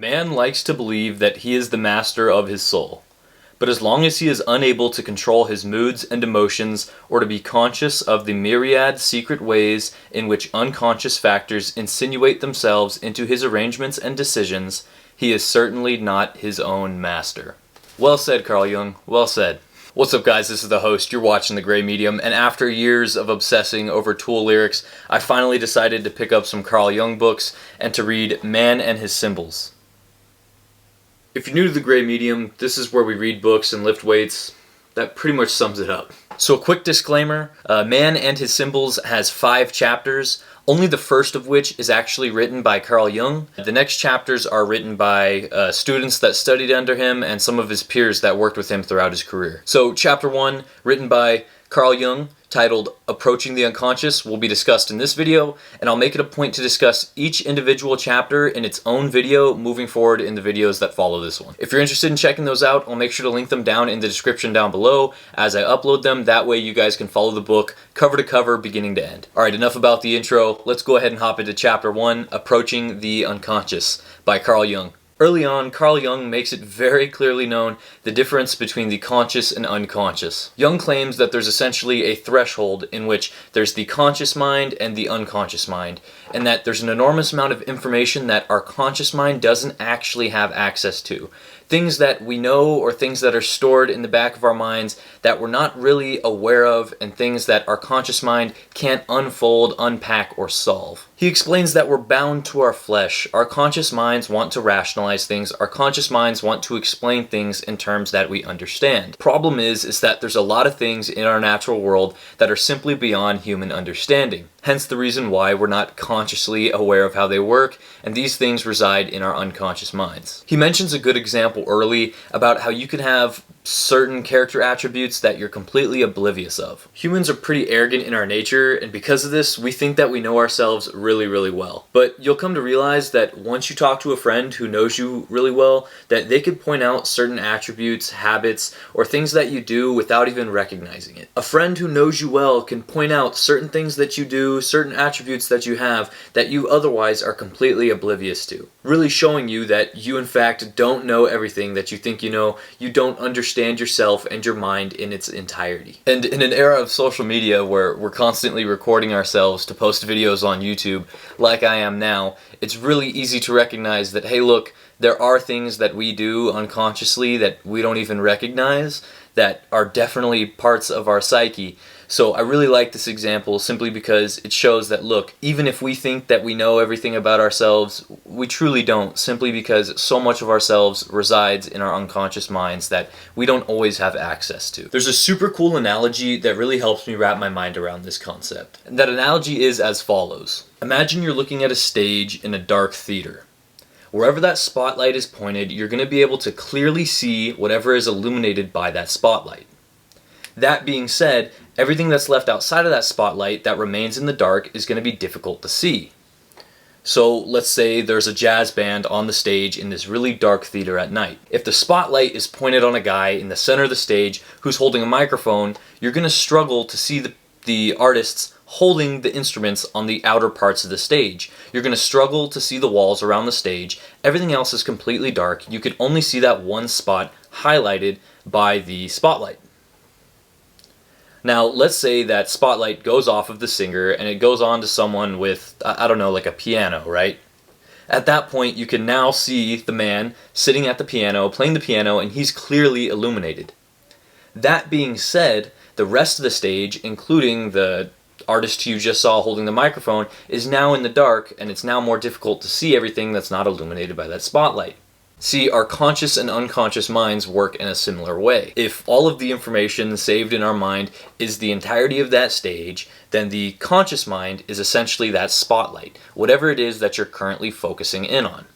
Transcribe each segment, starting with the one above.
Man likes to believe that he is the master of his soul, but as long as he is unable to control his moods and emotions or to be conscious of the myriad secret ways in which unconscious factors insinuate themselves into his arrangements and decisions, he is certainly not his own master. Well said, Carl Jung. Well said. What's up, guys? This is the host. You're watching The Gray Medium, and after years of obsessing over Tool lyrics, I finally decided to pick up some Carl Jung books and to read Man and His Symbols. If you're new to The Gray Medium, this is where we read books and lift weights. That pretty much sums it up. So a quick disclaimer, Man and His Symbols has 5 chapters, only the first of which is actually written by Carl Jung. The next chapters are written by students that studied under him and some of his peers that worked with him throughout his career. So chapter 1, written by Carl Jung, titled Approaching the Unconscious, will be discussed in this video, and I'll make it a point to discuss each individual chapter in its own video moving forward in the videos that follow this one. If you're interested in checking those out, I'll make sure to link them down in the description down below as I upload them. That way you guys can follow the book cover to cover, beginning to end. Alright, enough about the intro. Let's go ahead and hop into chapter 1, Approaching the Unconscious by Carl Jung. Early on, Carl Jung makes it very clearly known the difference between the conscious and unconscious. Jung claims that there's essentially a threshold in which there's the conscious mind and the unconscious mind, and that there's an enormous amount of information that our conscious mind doesn't actually have access to. Things that we know or things that are stored in the back of our minds that we're not really aware of, and things that our conscious mind can't unfold, unpack, or solve. He explains that we're bound to our flesh. Our conscious minds want to rationalize things. Our conscious minds want to explain things in terms that we understand. Problem is that there's a lot of things in our natural world that are simply beyond human understanding. Hence the reason why we're not consciously aware of how they work, and these things reside in our unconscious minds. He mentions a good example early about how you can have certain character attributes that you're completely oblivious of. Humans are pretty arrogant in our nature, and because of this, we think that we know ourselves really, really well. But you'll come to realize that once you talk to a friend who knows you really well, that they could point out certain attributes, habits, or things that you do without even recognizing it. A friend who knows you well can point out certain things that you do, certain attributes that you have that you otherwise are completely oblivious to. Really showing you that you in fact don't know everything that you think you know. You don't understand yourself and your mind in its entirety. And in an era of social media where we're constantly recording ourselves to post videos on YouTube like I am now, it's really easy to recognize that, hey look, there are things that we do unconsciously that we don't even recognize that are definitely parts of our psyche. So I really like this example simply because it shows that, look, even if we think that we know everything about ourselves, we truly don't, simply because so much of ourselves resides in our unconscious minds that we don't always have access to. There's a super cool analogy that really helps me wrap my mind around this concept. And that analogy is as follows. Imagine you're looking at a stage in a dark theater. Wherever that spotlight is pointed, you're going to be able to clearly see whatever is illuminated by that spotlight. That being said, everything that's left outside of that spotlight that remains in the dark is going to be difficult to see. So let's say there's a jazz band on the stage in this really dark theater at night. If the spotlight is pointed on a guy in the center of the stage who's holding a microphone, you're going to struggle to see the artists holding the instruments on the outer parts of the stage. You're going to struggle to see the walls around the stage. Everything else is completely dark. You can only see that one spot highlighted by the spotlight. Now, let's say that spotlight goes off of the singer and it goes on to someone with, I don't know, like a piano, right? At that point, you can now see the man sitting at the piano, playing the piano, and he's clearly illuminated. That being said, the rest of the stage, including the artist you just saw holding the microphone, is now in the dark, and it's now more difficult to see everything that's not illuminated by that spotlight. See, our conscious and unconscious minds work in a similar way. If all of the information saved in our mind is the entirety of that stage, then the conscious mind is essentially that spotlight, whatever it is that you're currently focusing in on.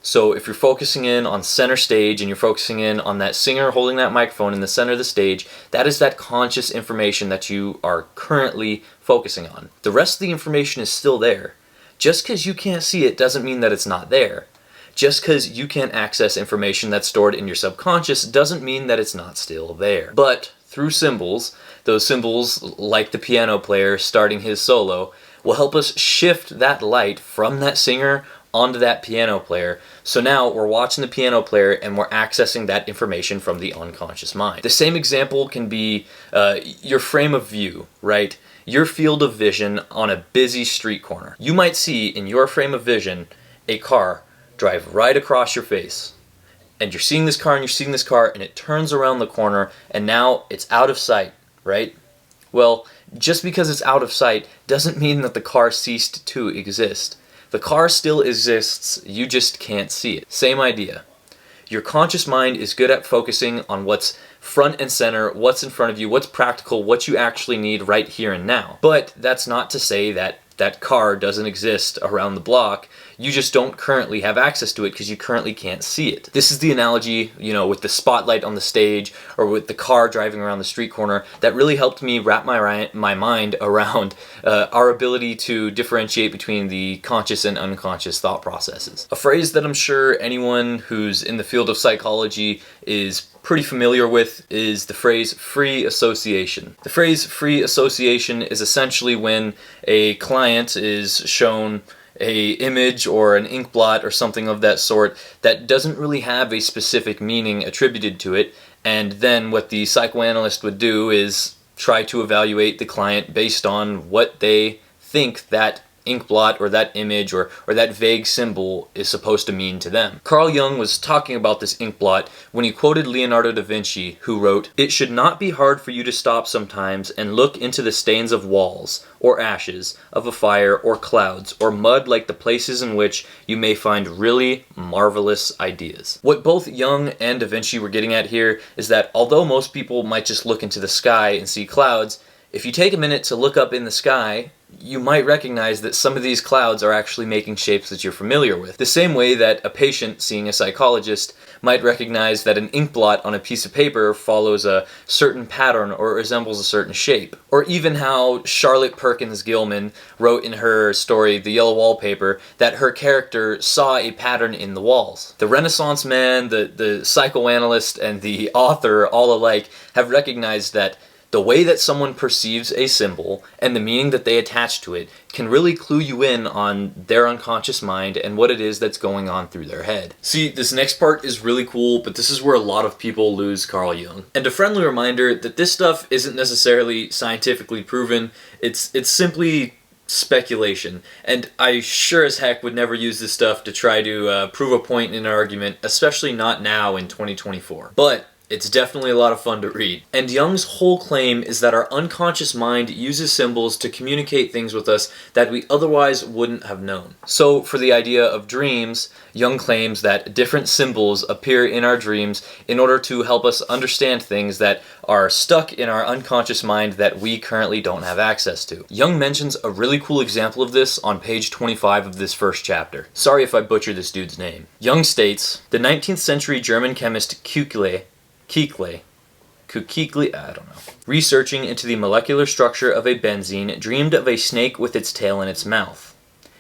So if you're focusing in on center stage and you're focusing in on that singer holding that microphone in the center of the stage, that is that conscious information that you are currently focusing on. The rest of the information is still there. Just because you can't see it doesn't mean that it's not there. Just because you can't access information that's stored in your subconscious doesn't mean that it's not still there. But through symbols, those symbols, like the piano player starting his solo, will help us shift that light from that singer onto that piano player. So now we're watching the piano player and we're accessing that information from the unconscious mind. The same example can be your frame of view, right? Your field of vision on a busy street corner. You might see in your frame of vision a car drive right across your face. And you're seeing this car and you're seeing this car and it turns around the corner and now it's out of sight, right? Well, just because it's out of sight doesn't mean that the car ceased to exist. The car still exists, you just can't see it. Same idea. Your conscious mind is good at focusing on what's front and center, what's in front of you, what's practical, what you actually need right here and now. But that's not to say that that car doesn't exist around the block. You just don't currently have access to it because you currently can't see it. This is the analogy, with the spotlight on the stage or with the car driving around the street corner that really helped me wrap my mind around our ability to differentiate between the conscious and unconscious thought processes. A phrase that I'm sure anyone who's in the field of psychology is pretty familiar with is the phrase free association. The phrase free association is essentially when a client is shown a image or an ink blot or something of that sort that doesn't really have a specific meaning attributed to it, and then what the psychoanalyst would do is try to evaluate the client based on what they think that ink blot or that image or that vague symbol is supposed to mean to them. Carl Jung was talking about this ink blot when he quoted Leonardo da Vinci, who wrote, "It should not be hard for you to stop sometimes and look into the stains of walls, or ashes, of a fire, or clouds, or mud like the places in which you may find really marvelous ideas." What both Jung and da Vinci were getting at here is that although most people might just look into the sky and see clouds, if you take a minute to look up in the sky, you might recognize that some of these clouds are actually making shapes that you're familiar with. The same way that a patient seeing a psychologist might recognize that an ink blot on a piece of paper follows a certain pattern or resembles a certain shape. Or even how Charlotte Perkins Gilman wrote in her story, The Yellow Wallpaper, that her character saw a pattern in the walls. The Renaissance man, the psychoanalyst, and the author all alike have recognized that the way that someone perceives a symbol and the meaning that they attach to it can really clue you in on their unconscious mind and what it is that's going on through their head. See, this next part is really cool, but this is where a lot of people lose Carl Jung. And a friendly reminder that this stuff isn't necessarily scientifically proven, it's simply speculation, and I sure as heck would never use this stuff to try to prove a point in an argument, especially not now in 2024. But it's definitely a lot of fun to read. And Jung's whole claim is that our unconscious mind uses symbols to communicate things with us that we otherwise wouldn't have known. So for the idea of dreams, Jung claims that different symbols appear in our dreams in order to help us understand things that are stuck in our unconscious mind that we currently don't have access to. Jung mentions a really cool example of this on page 25 of this first chapter. Sorry if I butcher this dude's name. Jung states, the 19th century German chemist Kekle, I don't know, researching into the molecular structure of a benzene, dreamed of a snake with its tail in its mouth.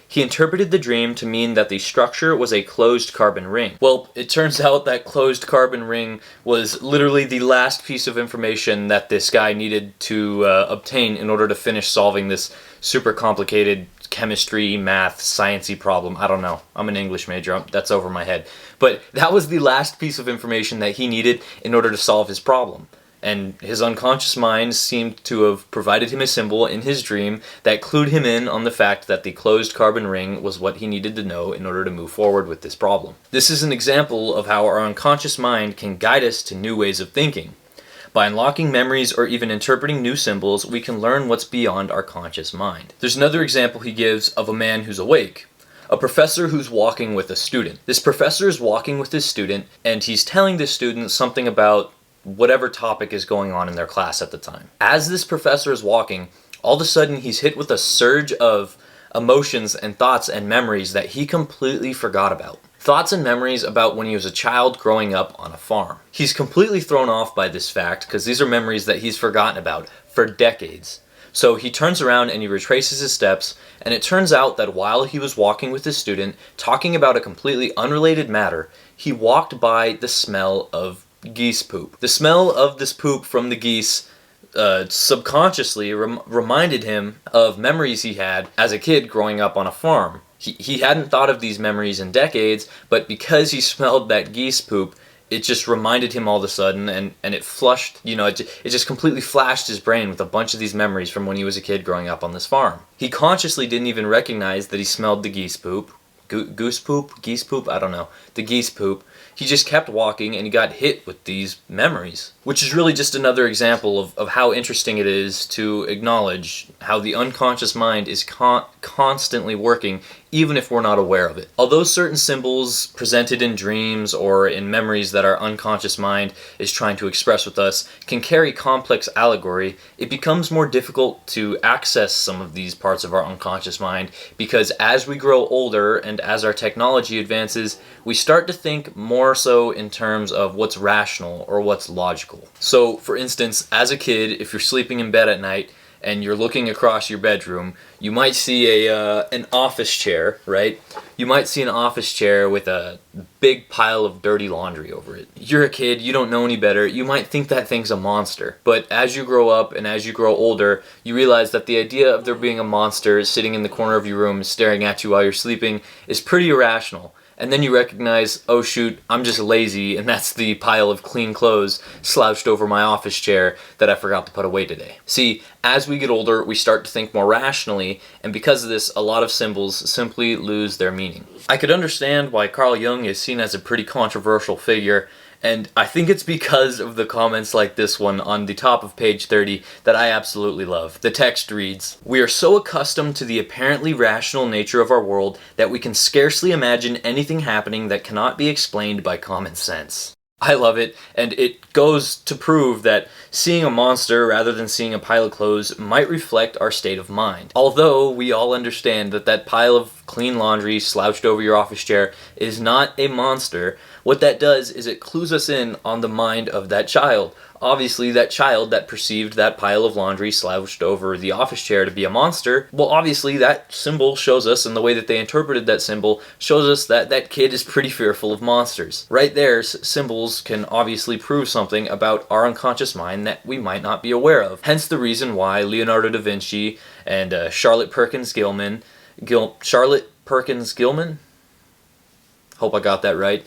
He interpreted the dream to mean that the structure was a closed carbon ring. Well, it turns out that closed carbon ring was literally the last piece of information that this guy needed to obtain in order to finish solving this super complicated chemistry, math, sciencey problem. I don't know. I'm an English major. That's over my head. But that was the last piece of information that he needed in order to solve his problem. And his unconscious mind seemed to have provided him a symbol in his dream that clued him in on the fact that the closed carbon ring was what he needed to know in order to move forward with this problem. This is an example of how our unconscious mind can guide us to new ways of thinking. By unlocking memories or even interpreting new symbols, we can learn what's beyond our conscious mind. There's another example he gives of a man who's awake. A professor who's walking with a student. This professor is walking with his student, and he's telling this student something about whatever topic is going on in their class at the time. As this professor is walking, all of a sudden he's hit with a surge of emotions and thoughts and memories that he completely forgot about. Thoughts and memories about when he was a child growing up on a farm. He's completely thrown off by this fact because these are memories that he's forgotten about for decades. So he turns around and he retraces his steps, and it turns out that while he was walking with his student, talking about a completely unrelated matter, he walked by the smell of geese poop. The smell of this poop from the geese subconsciously reminded him of memories he had as a kid growing up on a farm. He hadn't thought of these memories in decades, but because he smelled that geese poop, it just reminded him all of a sudden, and it flushed, it just completely flashed his brain with a bunch of these memories from when he was a kid growing up on this farm. He consciously didn't even recognize that he smelled the geese poop. Goose poop? Geese poop? I don't know. The geese poop. He just kept walking and he got hit with these memories. Which is really just another example of how interesting it is to acknowledge how the unconscious mind is constantly working, even if we're not aware of it. Although certain symbols presented in dreams or in memories that our unconscious mind is trying to express with us can carry complex allegory, it becomes more difficult to access some of these parts of our unconscious mind because as we grow older and as our technology advances, we start to think more so in terms of what's rational or what's logical. So, for instance, as a kid, if you're sleeping in bed at night and you're looking across your bedroom, you might see an office chair, right? You might see an office chair with a big pile of dirty laundry over it. You're a kid, you don't know any better, you might think that thing's a monster. But as you grow up and as you grow older, you realize that the idea of there being a monster sitting in the corner of your room staring at you while you're sleeping is pretty irrational. And then you recognize, oh shoot, I'm just lazy, and that's the pile of clean clothes slouched over my office chair that I forgot to put away today. See, as we get older, we start to think more rationally, and because of this, a lot of symbols simply lose their meaning. I could understand why Carl Jung is seen as a pretty controversial figure, and I think it's because of the comments like this one on the top of page 30 that I absolutely love. The text reads, "We are so accustomed to the apparently rational nature of our world that we can scarcely imagine anything happening that cannot be explained by common sense." I love it, and it goes to prove that seeing a monster rather than seeing a pile of clothes might reflect our state of mind. Although we all understand that that pile of clean laundry slouched over your office chair is not a monster, what that does is it clues us in on the mind of that child. Obviously, that child that perceived that pile of laundry slouched over the office chair to be a monster, well, obviously that symbol shows us, and the way that they interpreted that symbol shows us that that kid is pretty fearful of monsters. Right there, symbols can obviously prove something about our unconscious mind that we might not be aware of. Hence the reason why Leonardo da Vinci and Charlotte Perkins Gilman, hope I got that right,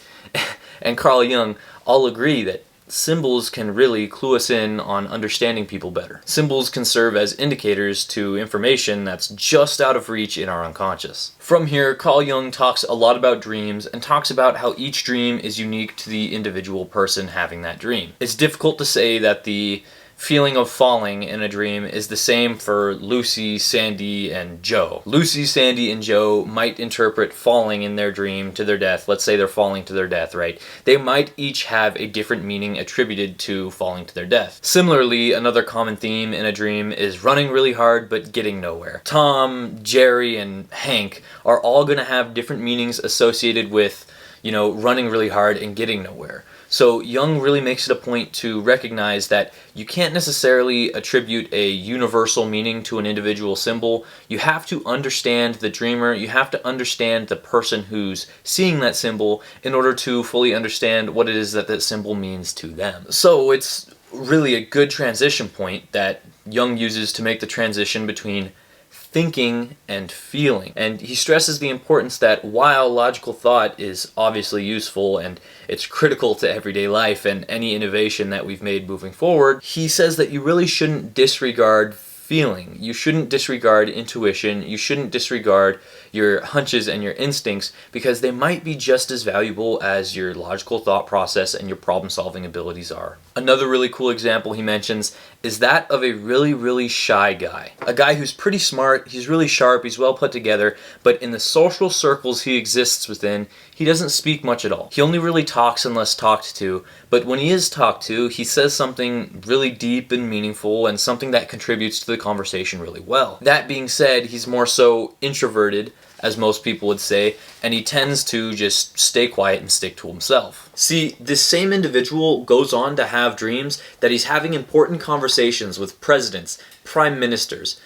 and Carl Jung all agree that symbols can really clue us in on understanding people better. Symbols can serve as indicators to information that's just out of reach in our unconscious. From here, Carl Jung talks a lot about dreams and talks about how each dream is unique to the individual person having that dream. It's difficult to say that the feeling of falling in a dream is the same for Lucy, Sandy, and Joe. Lucy, Sandy, and Joe might interpret falling in their dream to their death. Let's say they're falling to their death, right? They might each have a different meaning attributed to falling to their death. Similarly, another common theme in a dream is running really hard but getting nowhere. Tom, Jerry, and Hank are all going to have different meanings associated with, running really hard and getting nowhere. So Jung really makes it a point to recognize that you can't necessarily attribute a universal meaning to an individual symbol. You have to understand the dreamer, you have to understand the person who's seeing that symbol in order to fully understand what it is that that symbol means to them. So it's really a good transition point that Jung uses to make the transition between thinking and feeling. And he stresses the importance that while logical thought is obviously useful and it's critical to everyday life and any innovation that we've made moving forward, he says that you really shouldn't disregard feeling. You shouldn't disregard intuition. You shouldn't disregard your hunches and your instincts because they might be just as valuable as your logical thought process and your problem-solving abilities are. Another really cool example he mentions is that of a really, really shy guy. A guy who's pretty smart, he's really sharp, he's well put together, but in the social circles he exists within, he doesn't speak much at all. He only really talks unless talked to, but when he is talked to, he says something really deep and meaningful and something that contributes to the conversation really well. That being said, he's more so introverted, as most people would say, and he tends to just stay quiet and stick to himself. See, this same individual goes on to have dreams that he's having important conversations with presidents, prime ministers,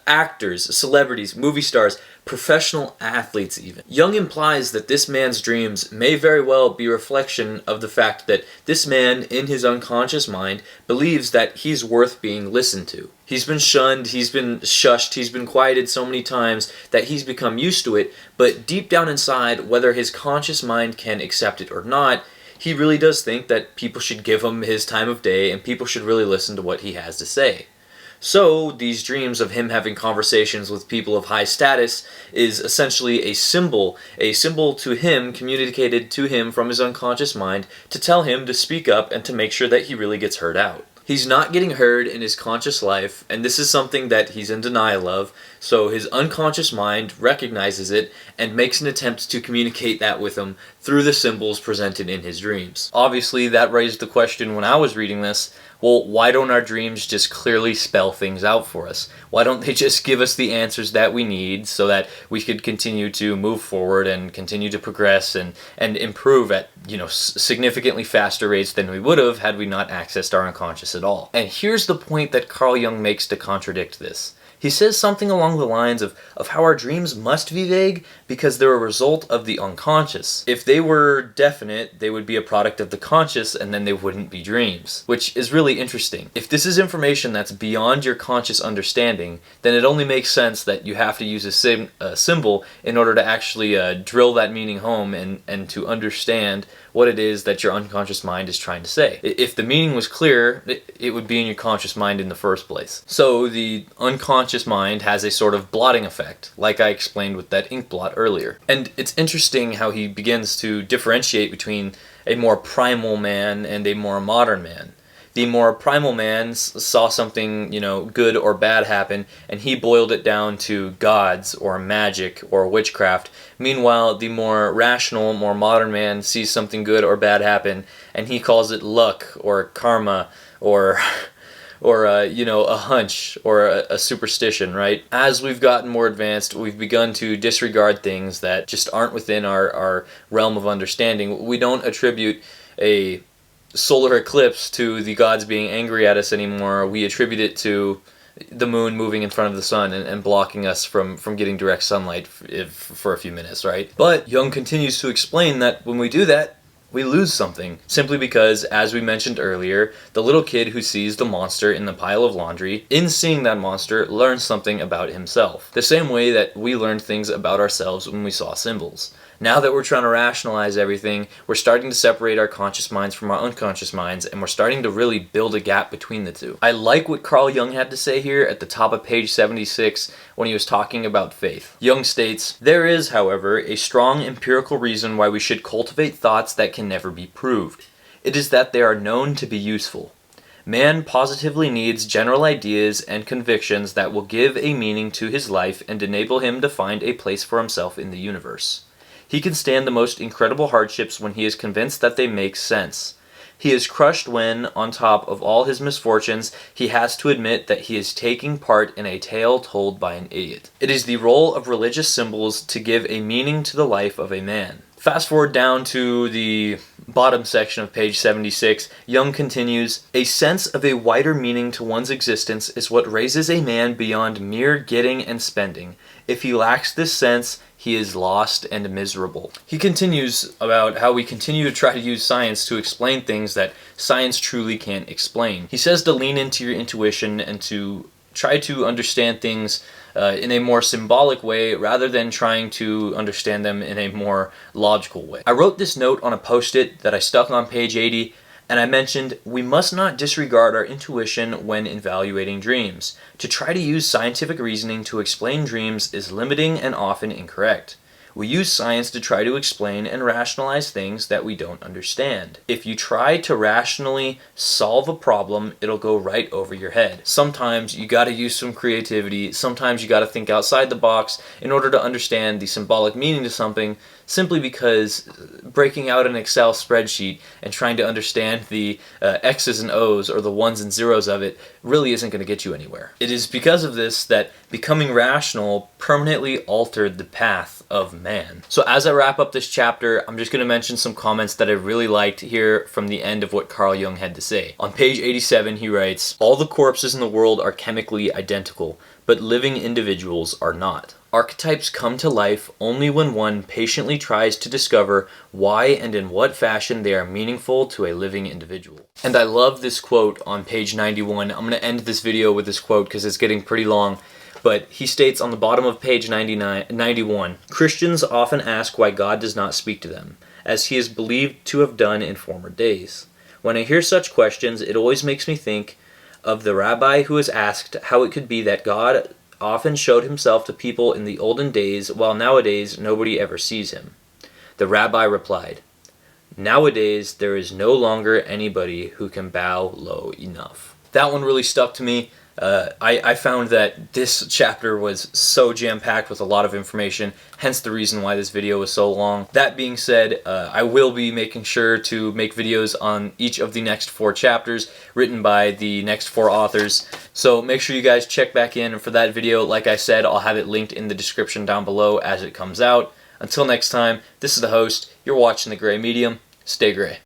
actors, celebrities, movie stars, professional athletes even. Jung implies that this man's dreams may very well be a reflection of the fact that this man, in his unconscious mind, believes that he's worth being listened to. He's been shunned, he's been shushed, he's been quieted so many times that he's become used to it, but deep down inside, whether his conscious mind can accept it or not, he really does think that people should give him his time of day and people should really listen to what he has to say. So, these dreams of him having conversations with people of high status is essentially a symbol to him, communicated to him from his unconscious mind, to tell him to speak up and to make sure that he really gets heard out. He's not getting heard in his conscious life, and this is something that he's in denial of, so his unconscious mind recognizes it and makes an attempt to communicate that with him through the symbols presented in his dreams. Obviously, that raised the question when I was reading this, well, why don't our dreams just clearly spell things out for us? Why don't they just give us the answers that we need so that we could continue to move forward and continue to progress and improve at, significantly faster rates than we would have had we not accessed our unconscious at all? And here's the point that Carl Jung makes to contradict this. He says something along the lines of how our dreams must be vague because they're a result of the unconscious. If they were definite, they would be a product of the conscious and then they wouldn't be dreams, which is really interesting. If this is information that's beyond your conscious understanding, then it only makes sense that you have to use a symbol in order to actually drill that meaning home and to understand what it is that your unconscious mind is trying to say. If the meaning was clear, it would be in your conscious mind in the first place. So the unconscious mind has a sort of blotting effect, like I explained with that ink blot earlier. And it's interesting how he begins to differentiate between a more primal man and a more modern man. The more primal man saw something, good or bad happen, and he boiled it down to gods or magic or witchcraft. Meanwhile, the more rational, more modern man sees something good or bad happen, and he calls it luck or karma or a hunch or a superstition, right? As we've gotten more advanced, we've begun to disregard things that just aren't within our realm of understanding. We don't attribute a solar eclipse to the gods being angry at us anymore. We attribute it to the moon moving in front of the sun and blocking us from getting direct sunlight for a few minutes, right? But Jung continues to explain that when we do that, we lose something, simply because, as we mentioned earlier, the little kid who sees the monster in the pile of laundry, in seeing that monster, learns something about himself. The same way that we learned things about ourselves when we saw symbols. Now that we're trying to rationalize everything, we're starting to separate our conscious minds from our unconscious minds, and we're starting to really build a gap between the two. I like what Carl Jung had to say here at the top of page 76 when he was talking about faith. Jung states, "There is, however, a strong empirical reason why we should cultivate thoughts that can never be proved. It is that they are known to be useful. Man positively needs general ideas and convictions that will give a meaning to his life and enable him to find a place for himself in the universe. He can stand the most incredible hardships when he is convinced that they make sense. He is crushed when, on top of all his misfortunes, he has to admit that he is taking part in a tale told by an idiot. It is the role of religious symbols to give a meaning to the life of a man." Fast forward down to the bottom section of page 76, Jung continues, "A sense of a wider meaning to one's existence is what raises a man beyond mere getting and spending. If he lacks this sense, he is lost and miserable." He continues about how we continue to try to use science to explain things that science truly can't explain. He says to lean into your intuition and to try to understand things in a more symbolic way rather than trying to understand them in a more logical way. I wrote this note on a post-it that I stuck on page 80, and I mentioned, we must not disregard our intuition when evaluating dreams. To try to use scientific reasoning to explain dreams is limiting and often incorrect. We use science to try to explain and rationalize things that we don't understand. If you try to rationally solve a problem, it'll go right over your head. Sometimes you gotta use some creativity, sometimes you gotta think outside the box in order to understand the symbolic meaning to something, simply because breaking out an Excel spreadsheet and trying to understand the X's and O's or the ones and zeros of it really isn't going to get you anywhere. It is because of this that becoming rational permanently altered the path of man. So as I wrap up this chapter, I'm just going to mention some comments that I really liked here from the end of what Carl Jung had to say. On page 87 he writes, "All the corpses in the world are chemically identical, but living individuals are not." Archetypes come to life only when one patiently tries to discover why and in what fashion they are meaningful to a living individual. And I love this quote on page 91. I'm going to end this video with this quote because it's getting pretty long. But he states on the bottom of page 91, Christians often ask why God does not speak to them, as he is believed to have done in former days. When I hear such questions, it always makes me think of the rabbi who was asked how it could be that God often showed himself to people in the olden days, while nowadays nobody ever sees him. The rabbi replied, "Nowadays there is no longer anybody who can bow low enough." That one really stuck to me. I found that this chapter was so jam-packed with a lot of information, hence the reason why this video was so long. That being said, I will be making sure to make videos on each of the next 4 chapters written by the next 4 authors. So make sure you guys check back in for that video. Like I said, I'll have it linked in the description down below as it comes out. Until next time, this is the host. You're watching The Gray Medium. Stay gray.